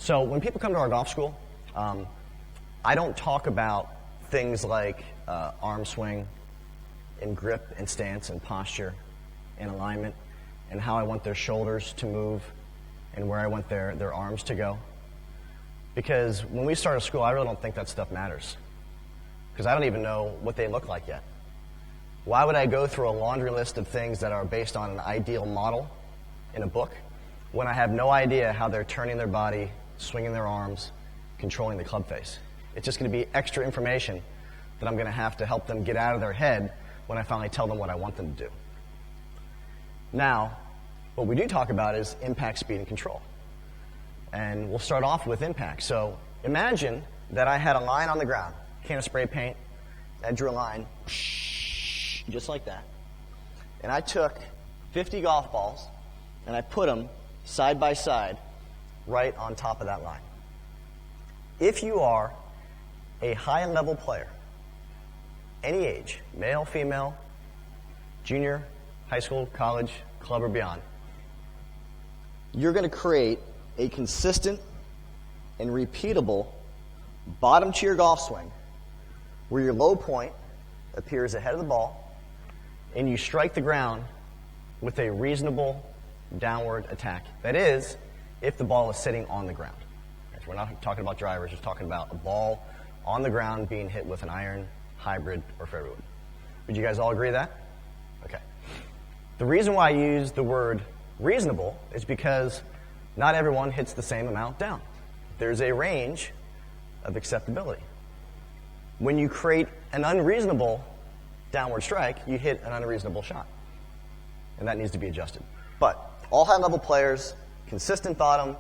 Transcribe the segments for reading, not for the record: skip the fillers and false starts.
So when people come to our golf school, I don't talk about things like arm swing and grip and stance and posture and alignment and how I want their shoulders to move and where I want their arms to go. Because when we start a school, I really don't think that stuff matters. Because I don't even know what they look like yet. Why would I go through a laundry list of things that are based on an ideal model in a book when I have no idea how they're turning their body, swinging their arms, controlling the club face? It's just going to be extra information that I'm going to have to help them get out of their head when I finally tell them what I want them to do. Now, what we do talk about is impact, speed, and control. And we'll start off with impact. So imagine that I had a line on the ground, can of spray paint, I drew a line, just like that. And I took 50 golf balls, and I put them side by side right on top of that line. If you are a high-level player, any age, male, female, junior, high school, college, club, or beyond, you're going to create a consistent and repeatable bottom to your golf swing where your low point appears ahead of the ball and you strike the ground with a reasonable downward attack. That is, if the ball is sitting on the ground. So we're not talking about drivers, we're talking about a ball on the ground being hit with an iron, hybrid, or fairway wood. Would you guys all agree with that? Okay. The reason why I use the word reasonable is because not everyone hits the same amount down. There's a range of acceptability. When you create an unreasonable downward strike, you hit an unreasonable shot. And that needs to be adjusted. But all high-level players, consistent bottom,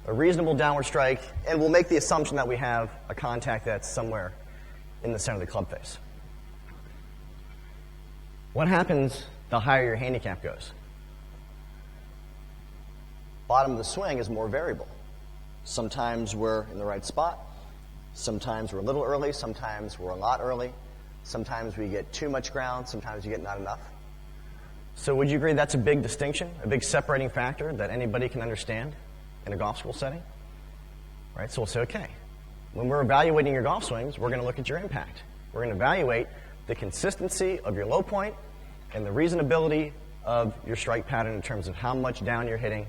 a reasonable downward strike, and we'll make the assumption that we have a contact that's somewhere in the center of the club face. What happens the higher your handicap goes? Bottom of the swing is more variable. Sometimes we're in the right spot. Sometimes we're a little early. Sometimes we're a lot early. Sometimes we get too much ground. Sometimes you get not enough. So would you agree that's a big distinction, a big separating factor that anybody can understand in a golf school setting? Right? So we'll say, okay, when we're evaluating your golf swings, we're going to look at your impact. We're going to evaluate the consistency of your low point and the reasonability of your strike pattern in terms of how much down you're hitting,